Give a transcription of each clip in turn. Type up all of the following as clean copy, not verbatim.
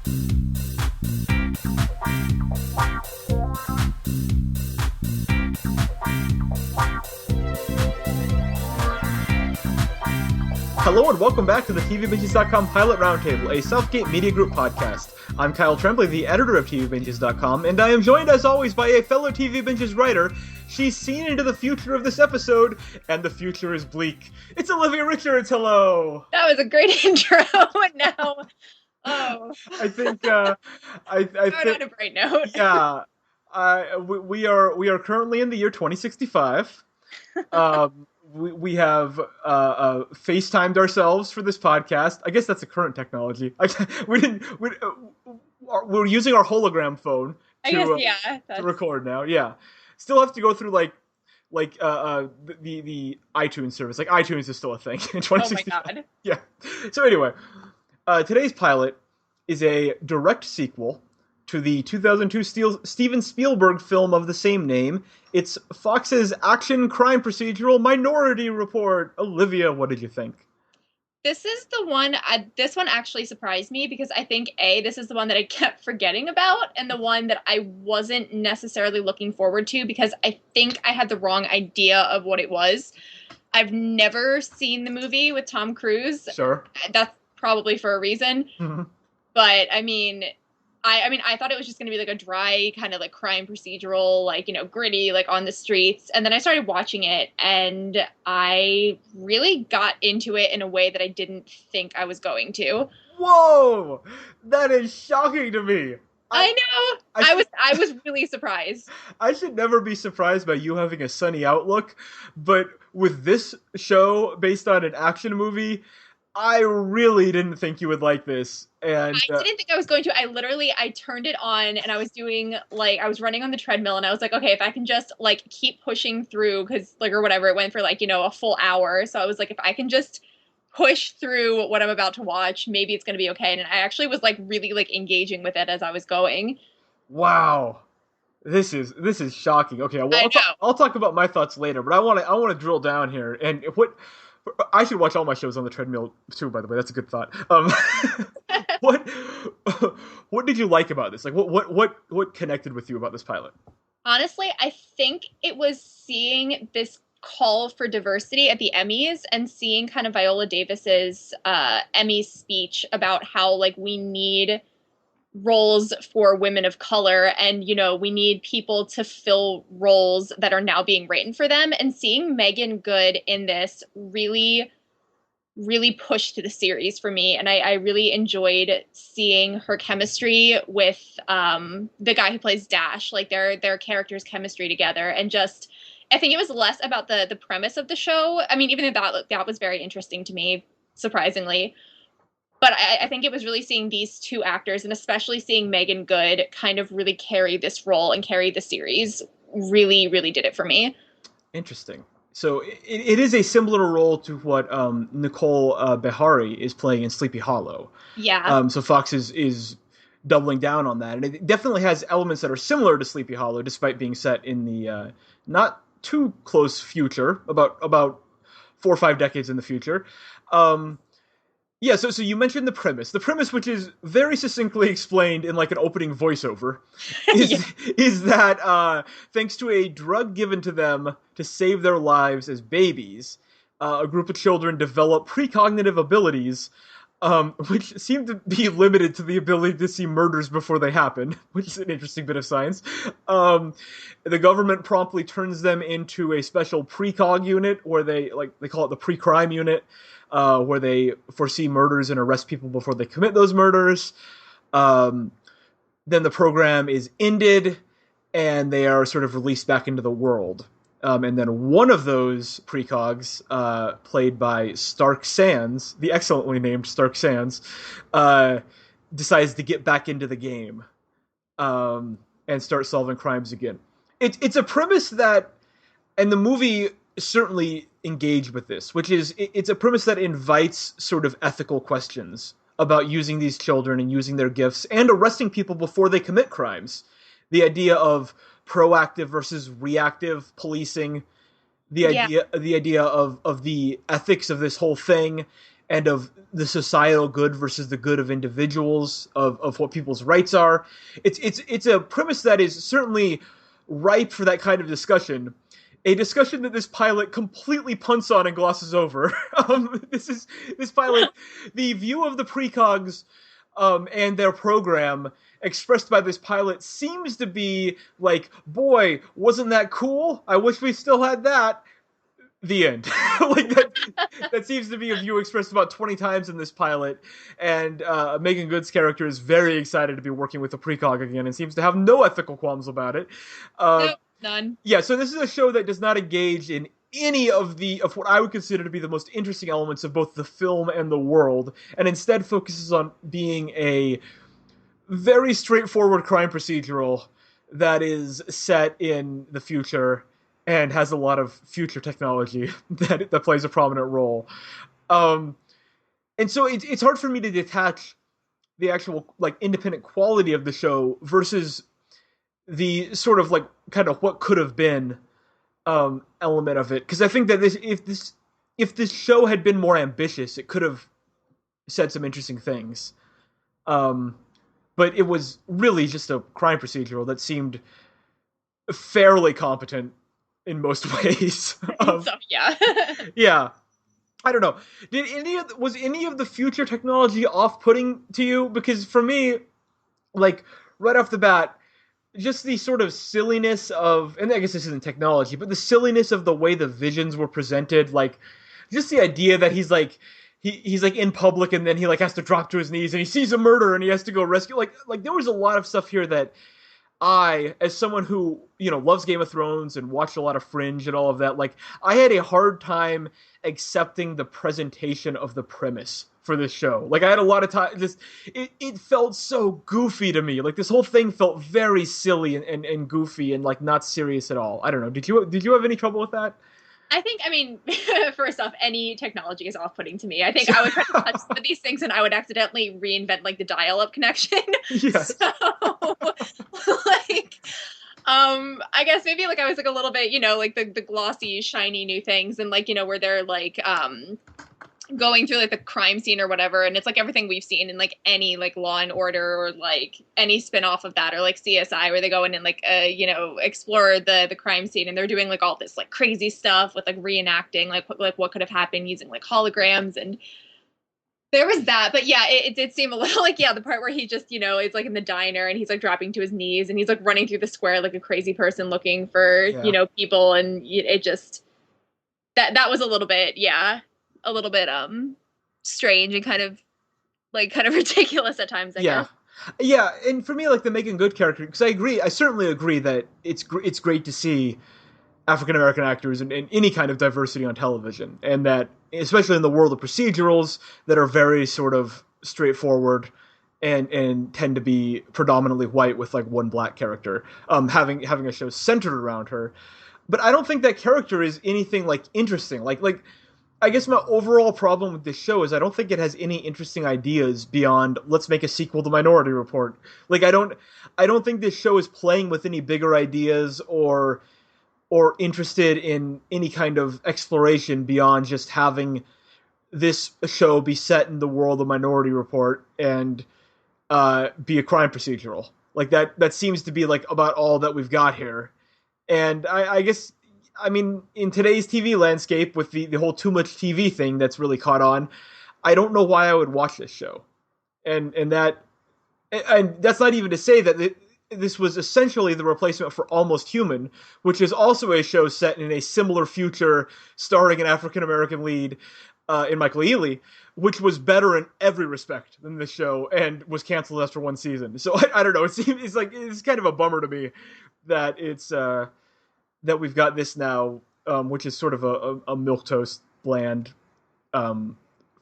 Hello and welcome back to the TVBinges.com Pilot Roundtable, a Southgate Media Group podcast. I'm Kyle Tremblay, the editor of TVBinges.com, and I am joined as always by a fellow TV Binges writer. She's seen into the future of this episode, and the future is bleak. It's Olivia Richards, hello! That was a great intro, now... Oh. I think, I think... on a bright note. Yeah. We are currently in the year 2065. We have FaceTimed ourselves for this podcast. I guess that's a current technology. We're using our hologram phone to record now. Yeah, still have to go through the iTunes service. Like iTunes is still a thing in 2065. Oh my god. Yeah. So anyway, today's pilot is a direct sequel to the 2002 Steven Spielberg film of the same name. It's Fox's action crime procedural Minority Report. Olivia, what did you think? This is the one, this one actually surprised me because I think, this is the one that I kept forgetting about and the one that I wasn't necessarily looking forward to because I think I had the wrong idea of what it was. I've never seen the movie with Tom Cruise. Sure. That's probably for a reason. Mm-hmm. But, I mean, I thought it was just going to be like a dry kind of like crime procedural, like, you know, gritty, like on the streets. And then I started watching it and I really got into it in a way that I didn't think I was going to. Whoa! That is shocking to me. I know. I was really surprised. I should never be surprised by you having a sunny outlook, but with this show based on an action movie, I really didn't think you would like this. And I didn't think I was going to. I turned it on and I was doing I was running on the treadmill and I was like, okay, if I can just keep pushing through or whatever, it went for a full hour. So I was like, if I can just push through what I'm about to watch, maybe it's going to be okay. And I actually was really engaging with it as I was going. Wow. This is shocking. Okay. Well, I'll talk about my thoughts later, but I want to drill down here and I should watch all my shows on the treadmill too, by the way. That's a good thought. What did you like about this? What connected with you about this pilot? Honestly, I think it was seeing this call for diversity at the Emmys and seeing kind of Viola Davis's Emmy speech about how we need roles for women of color and, we need people to fill roles that are now being written for them, and seeing Megan Good in this really, really pushed the series for me. And I really enjoyed seeing her chemistry with the guy who plays Dash, their characters' chemistry together. And just, I think it was less about the premise of the show. I mean, even though that was very interesting to me, surprisingly. But I think it was really seeing these two actors, and especially seeing Megan Good kind of really carry this role and carry the series, really, really did it for me. Interesting. So it is a similar role to what Nicole Beharie is playing in Sleepy Hollow. Yeah. So Fox is doubling down on that. And it definitely has elements that are similar to Sleepy Hollow, despite being set in the not too close future, about 4 or 5 decades in the future. Yeah, so you mentioned the premise. The premise, which is very succinctly explained in an opening voiceover, is that thanks to a drug given to them to save their lives as babies, a group of children develop precognitive abilities, which seem to be limited to the ability to see murders before they happen, which is an interesting bit of science. The government promptly turns them into a special precog unit, where they call it the pre-crime unit, where they foresee murders and arrest people before they commit those murders. Then the program is ended, and they are sort of released back into the world. And then one of those precogs, played by Stark Sands, the excellently named Stark Sands, decides to get back into the game and start solving crimes again. It's a premise that, and the movie certainly engaged with this, which is it's a premise that invites sort of ethical questions about using these children and using their gifts and arresting people before they commit crimes. The idea of proactive versus reactive policing, the idea of the ethics of this whole thing, and of the societal good versus the good of individuals, of what people's rights are. It's a premise that is certainly ripe for that kind of discussion. A discussion that this pilot completely punts on and glosses over. This pilot, the view of the precogs and their program expressed by this pilot seems to be like, boy, wasn't that cool? I wish we still had that. The end. Like that seems to be a view expressed about 20 times in this pilot, and Megan Good's character is very excited to be working with the precog again and seems to have no ethical qualms about it. Nope, none. Yeah, so this is a show that does not engage in any of what I would consider to be the most interesting elements of both the film and the world, and instead focuses on being a very straightforward crime procedural that is set in the future and has a lot of future technology that plays a prominent role. And so it's hard for me to detach the actual like independent quality of the show versus the sort of like kind of what could have been element of it, because I think that if this show had been more ambitious, it could have said some interesting things. But it was really just a crime procedural that seemed fairly competent in most ways. So yeah. Yeah, I don't know. Was any of the future technology off-putting to you? Because for me, like right off the bat, just the sort of silliness of, and I guess this isn't technology, but the silliness of the way the visions were presented, like just the idea that he's like in public and then he like has to drop to his knees and he sees a murder and he has to go rescue. Like there was a lot of stuff here that I, as someone who, you know, loves Game of Thrones and watched a lot of Fringe and all of that, like I had a hard time accepting the presentation of the premise for this show. Like I had a lot of time, it felt so goofy to me. Like this whole thing felt very silly and goofy and like not serious at all. I don't know. Did you have any trouble with that? I mean, first off, any technology is off-putting to me. I think I would try to touch some of these things and I would accidentally reinvent like the dial-up connection. Yes. So, like, I guess maybe like I was like a little bit, you know, like the glossy, shiny new things, and like, you know, where they're like going through like the crime scene or whatever, and it's like everything we've seen in like any like Law and Order or like any spin-off of that, or like CSI, where they go in and like you know, explore the crime scene, and they're doing like all this like crazy stuff with like reenacting like what could have happened using like holograms, and there was that. But yeah, it did seem a little like, yeah, the part where he just, you know, is like in the diner and he's like dropping to his knees and he's like running through the square like a crazy person looking for, Yeah. you know, people, and it just that was a little bit, yeah, a little bit strange and kind of ridiculous at times, I guess. Yeah, and for me, like the Megan Good character, because I certainly agree that it's great to see African American actors and any kind of diversity on television, and that especially in the world of procedurals that are very sort of straightforward and tend to be predominantly white with like one black character, having a show centered around her. But I don't think that character is anything like interesting. Like I guess my overall problem with this show is I don't think it has any interesting ideas beyond let's make a sequel to Minority Report. Like I don't think this show is playing with any bigger ideas or interested in any kind of exploration beyond just having this show be set in the world of Minority Report and be a crime procedural. Like that seems to be like about all that we've got here. And I guess, I mean, in today's TV landscape with the whole too much TV thing that's really caught on, I don't know why I would watch this show. And that's not even to say that this was essentially the replacement for Almost Human, which is also a show set in a similar future starring an African-American lead in Michael Ealy, which was better in every respect than this show and was canceled after one season. So I don't know. It's kind of a bummer to me that that we've got this now, which is sort of a milquetoast bland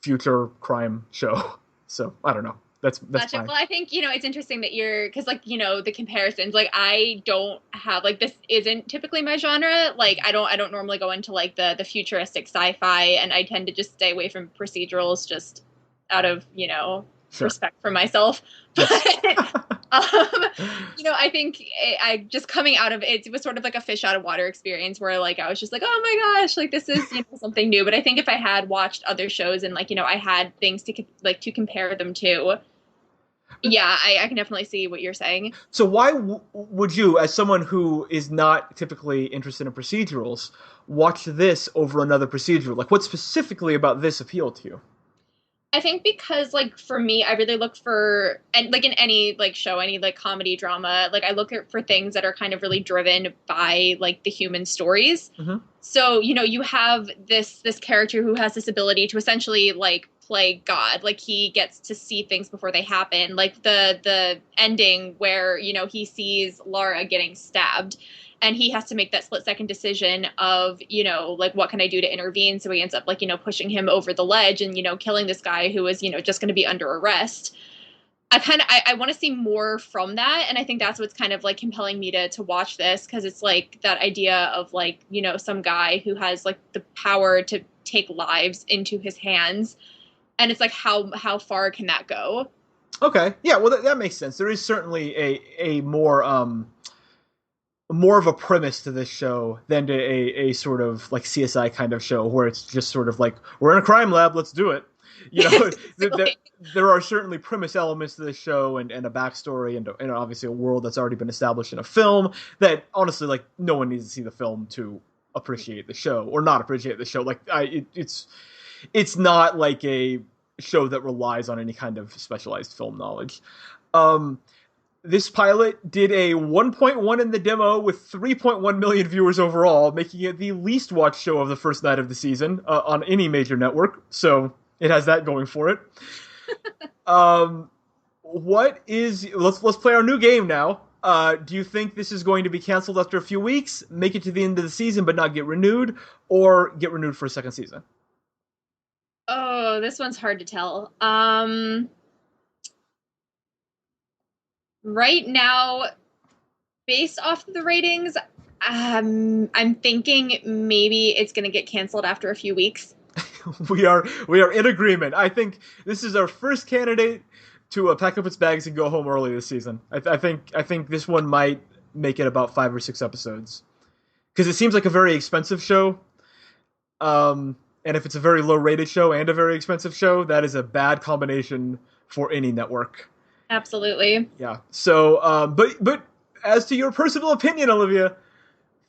future crime show. So I don't know. That's Gotcha. fine. Well, I think, you know, it's interesting that because like, you know, the comparisons, like I don't have like, this isn't typically my genre. Like I don't normally go into like the futuristic sci-fi, and I tend to just stay away from procedurals just out of, you know, Sure. respect for myself. Yes. But Um, I think I just coming out of it, it was sort of like a fish out of water experience where like I was just like, oh my gosh, like this is something new. But I think if I had watched other shows and like I had things to compare them to, yeah, I can definitely see what you're saying. So why would you, as someone who is not typically interested in procedurals, watch this over another procedural? Like, what specifically about this appealed to you? I think because like for me, I really look for, and like in any like show, any like comedy drama, like I look for things that are kind of really driven by like the human stories. Mm-hmm. So, you have this character who has this ability to essentially like play God. Like he gets to see things before they happen. Like the ending where, he sees Laura getting stabbed and he has to make that split second decision of, like what can I do to intervene? So he ends up like, pushing him over the ledge and, killing this guy who is, just going to be under arrest. I want to see more from that, and I think that's what's kind of like compelling me to watch this, because it's like that idea of like some guy who has like the power to take lives into his hands, and it's like how far can that go? Okay, yeah, well that makes sense. There is certainly a more of a premise to this show than to a sort of like CSI kind of show where it's just sort of like we're in a crime lab, let's do it. There are certainly premise elements to this show and a backstory and obviously a world that's already been established in a film that honestly like no one needs to see the film to appreciate the show or not appreciate the show. Like it's not like a show that relies on any kind of specialized film knowledge. This pilot did a 1.1 in the demo with 3.1 million viewers overall, making it the least watched show of the first night of the season on any major network. So it has that going for it. Let's play our new game now. Do you think this is going to be canceled after a few weeks, make it to the end of the season but not get renewed, or get renewed for a second season? Oh, this one's hard to tell. Right now, based off of the ratings, I'm thinking maybe it's going to get canceled after a few weeks. We are in agreement. I think this is our first candidate to pack up its bags and go home early this season. I think this one might make it about 5 or 6 episodes because it seems like a very expensive show. And if it's a very low rated show and a very expensive show, that is a bad combination for any network. Absolutely. Yeah. So, but as to your personal opinion, Olivia,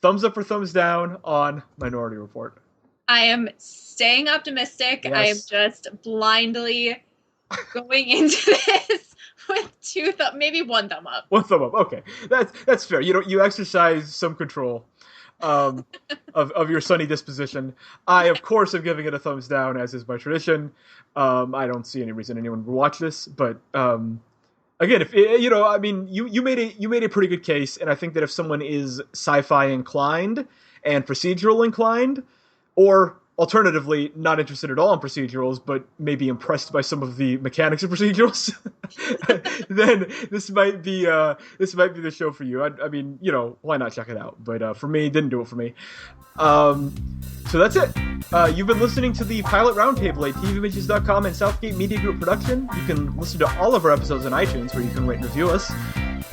thumbs up or thumbs down on Minority Report? I am staying optimistic. Yes. I am just blindly going into this with maybe one thumb up. One thumb up. Okay, that's fair. You exercise some control of your sunny disposition. I, of course, am giving it a thumbs down, as is my tradition. I don't see any reason anyone would watch this, but again, if I mean, you made a pretty good case, and I think that if someone is sci-fi inclined and procedural inclined, or alternatively, not interested at all in procedurals, but maybe impressed by some of the mechanics of procedurals, then this might be the show for you. I mean, why not check it out? But for me, it didn't do it for me. So that's it. You've been listening to the Pilot Roundtable, a TVimages.com and Southgate Media Group production. You can listen to all of our episodes on iTunes, where you can rate and review us.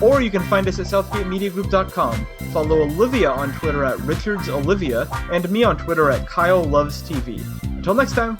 Or you can find us at southgatemediagroup.com. Follow Olivia on Twitter at RichardsOlivia, and me on Twitter at KyleLovesTV. Until next time.